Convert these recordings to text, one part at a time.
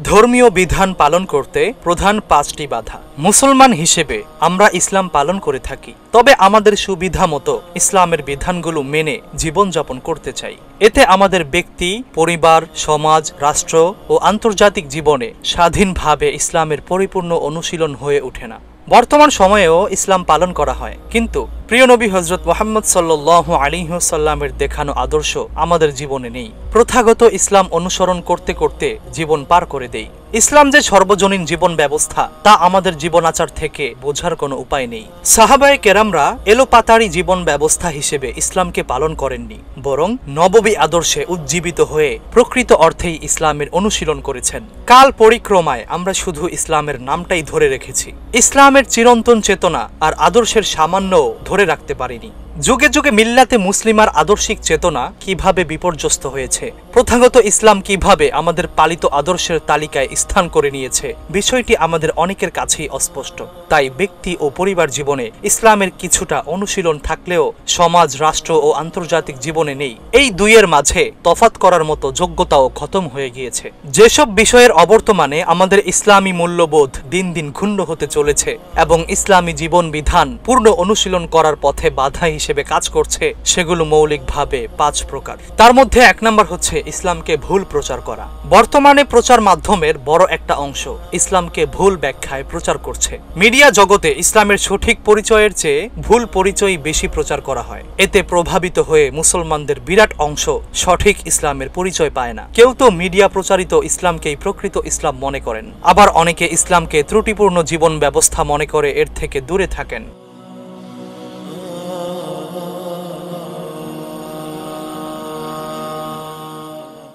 ধর্মীয় বিধান পালন করতে প্রধান 5টি বাধা। মুসলমান হিসেবে আমরা ইসলাম পালন করে থাকি, তবে আমাদের সুবিধা মতো ইসলামের বিধানগুলো মেনে জীবনযাপন করতে চাই। এতে আমাদের ব্যক্তি, পরিবার, সমাজ, রাষ্ট্র ও আন্তর্জাতিক জীবনে স্বাধীনভাবে ইসলামের পরিপূর্ণ অনুশীলন হয়ে ওঠে না। বর্তমান সময়েও ইসলাম পালন করা হয়, কিন্তু প্রিয় নবী হযরত মুহাম্মদ সাল্লাল্লাহু আলাইহি ওয়াসাল্লামের দেখানো আদর্শ আমাদের জীবনে নেই। প্রথাগত ইসলাম অনুসরণ করতে করতে জীবন পার করে দেই। ইসলাম যে সর্বজনীন জীবন ব্যবস্থা তা আমাদের জীবন আচার থেকে বোঝার কোনো উপায় নেই। সাহাবায়ে কেরামরা এলোপাতাড়ি জীবন ব্যবস্থা হিসেবে ইসলামকে পালন করেননি, বরং নববী আদর্শে উজ্জীবিত হয়ে প্রকৃত অর্থেই ইসলামের অনুশীলন করেছেন। কাল পরিক্রমায় আমরা শুধু ইসলামের নামটাই ধরে রেখেছি, ইসলামের চিরন্তন চেতনা আর আদর্শের সামান্যও ধরে রাখতে পারিনি। যুগে যুগে মিল্লাতে মুসলিমার আদর্শিক চেতনা কিভাবে বিপর্যস্ত হয়েছে, প্রথাগত ইসলাম কিভাবে আমাদের পালিত আদর্শের তালিকায় স্থান করে নিয়েছে, বিষয়টি আমাদের অনেকের কাছেই অস্পষ্ট। তাই ব্যক্তি ও পরিবার জীবনে ইসলামের কিছুটা অনুশীলন থাকলেও সমাজ, রাষ্ট্র ও আন্তর্জাতিক জীবনে নেই। এই দুইয়ের মাঝে তফাৎ করার মতো যোগ্যতাও খতম হয়ে গিয়েছে। যেসব বিষয়ের অবর্তমানে আমাদের ইসলামী মূল্যবোধ দিন দিন ক্ষুণ্ণ হতে চলেছে এবং ইসলামী জীবন বিধান পূর্ণ অনুশীলন করার পথে বাধা হিসেবে কাজ করছে, সেগুলো মৌলিকভাবে 5 প্রকার। তার মধ্যে 1 নম্বর হচ্ছে ইসলামকে ভুল প্রচার করা। বর্তমানে প্রচার মাধ্যমের বড় একটা অংশ ইসলামকে ভুল ব্যাখ্যায় প্রচার করছে। মিডিয়া জগতে ইসলামের সঠিক পরিচয়ের চেয়ে ভুল পরিচয় বেশি প্রচার করা হয়। এতে প্রভাবিত হয়ে মুসলমানদের বিরাট অংশ সঠিক ইসলামের পরিচয় পায় না। কেউ তো মিডিয়া প্রচারিত ইসলামকেই প্রকৃত ইসলাম মনে করেন, আবার অনেকে ইসলামকে ত্রুটিপূর্ণ জীবন ব্যবস্থা মনে করে এর থেকে দূরে থাকেন।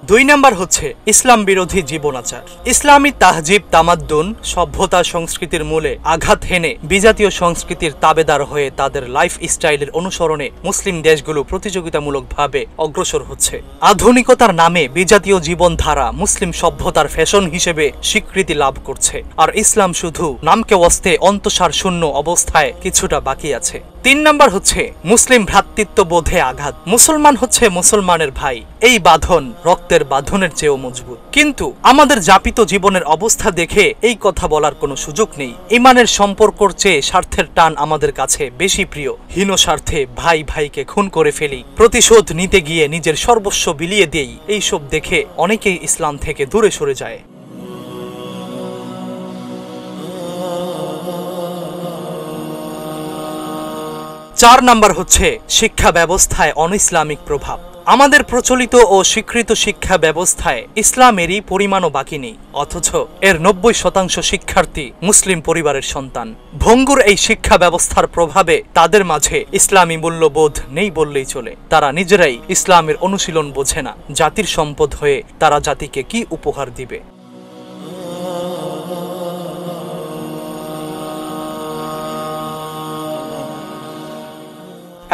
2 নম্বর হচ্ছে ইসলাম বিরোধী জীবনাচার। ইসলামী তাহজিব, তামাদ্দুন, সভ্যতা, সংস্কৃতির মূলে আঘাত হেনে বিজাতীয় সংস্কৃতির তাবেদার হয়ে তাদের লাইফ স্টাইলের অনুসরণে মুসলিম দেশগুলো প্রতিযোগিতামূলকভাবে অগ্রসর হচ্ছে। আধুনিকতার নামে বিজাতীয় জীবনধারা মুসলিম সভ্যতার ফ্যাশন হিসেবে স্বীকৃতি লাভ করছে, আর ইসলাম শুধু নামকে ওয়াস্তে অন্তঃসার শূন্য অবস্থায় কিছুটা বাকি আছে। 3 নম্বর হচ্ছে মুসলিম ভ্রাতৃত্ববোধে আঘাত। মুসলমান হচ্ছে মুসলমানের ভাই, এই বাঁধন রক্তের বাঁধনের চেয়েও মজবুত। কিন্তু আমাদের যাপিত জীবনের অবস্থা দেখে এই কথা বলার কোনো সুযোগ নেই। ইমানের সম্পর্কর চেয়ে স্বার্থের টান আমাদের কাছে বেশি প্রিয়। হীন স্বার্থে ভাই ভাইকে খুন করে ফেলি, প্রতিশোধ নিতে গিয়ে নিজের সর্বস্ব বিলিয়ে দেই, এইসব দেখে অনেকেই ইসলাম থেকে দূরে সরে যায়। 4 নম্বর হচ্ছে শিক্ষা ব্যবস্থায় অনইসলামিক প্রভাব। আমাদের প্রচলিত ও স্বীকৃত শিক্ষা ব্যবস্থায় ইসলামেরই পরিমাণও বাকি নেই, অথচ এর 90% শিক্ষার্থী মুসলিম পরিবারের সন্তান। ভঙ্গুর এই শিক্ষা ব্যবস্থার প্রভাবে তাদের মাঝে ইসলামী মূল্যবোধ নেই বললেই চলে। তারা নিজেরাই ইসলামের অনুশীলন বোঝে না। জাতির সম্পদ হয়ে তারা জাতিকে কি উপহার দিবে?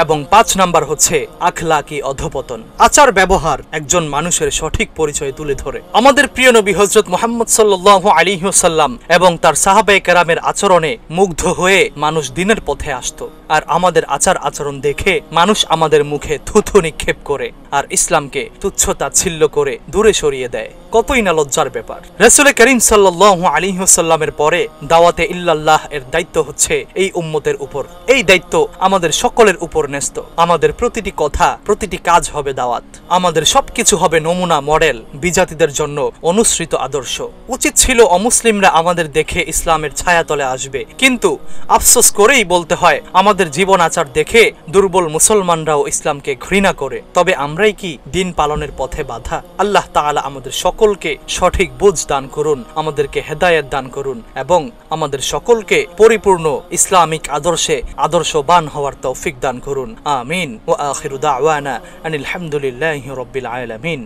এবং 5 নম্বর হচ্ছে আখলাকি অধপতন। আচার ব্যবহার একজন মানুষের সঠিক পরিচয় তুলে ধরে। আমাদের প্রিয় নবী হযরত মুহাম্মদ সাল্লাল্লাহু আলাইহি ওয়াসাল্লাম এবং তার সাহাবায়ে কেরামের আচরণে মুগ্ধ হয়ে মানুষ দিনের পথে আসতো, আর আমাদের আচার আচরণ দেখে মানুষ আমাদের মুখে থুথু নিক্ষেপ করে আর ইসলামকে তুচ্ছ-তাচ্ছিল্য করে দূরে সরিয়ে দেয়। কতই না লজ্জার ব্যাপার। রাসূল করিম সাল্লাল্লাহু আলাইহি ওয়াসাল্লামের পরে দাওয়াতে ইল্লাল্লাহ এর দায়িত্ব হচ্ছে এই উম্মতের উপর। এই দায়িত্ব আমাদের সকলের উপর ন্যস্ত। আমাদের প্রতিটি কথা, প্রতিটি কাজ হবে দাওয়াত। আমাদের সবকিছু হবে নমুনা, মডেল, বিজাতিদের জন্য অনুসৃত আদর্শ। উচিত ছিল অমুসলিমরা আমাদের দেখে ইসলামের ছায়াতলে আসবে, কিন্তু আফসোস করেই বলতে হয় আমাদের জীবন আচার দেখে দুর্বল মুসলমানরাও ইসলামকে ঘৃণা করে। তবে আমরাই কি দিন পালনের পথে বাধা? আল্লাহ তাআলা আমাদের সকলকে সঠিক বুঝ দান করুন, আমাদেরকে হেদায়েত দান করুন এবং আমাদের সকলকে পরিপূর্ণ ইসলামিক আদর্শে আদর্শবান হওয়ার তৌফিক দান করুন। আমিন। ওয়া আখিরু দাওয়ানা আনিল হামদুলিল্লাহি রাব্বিল আলামিন।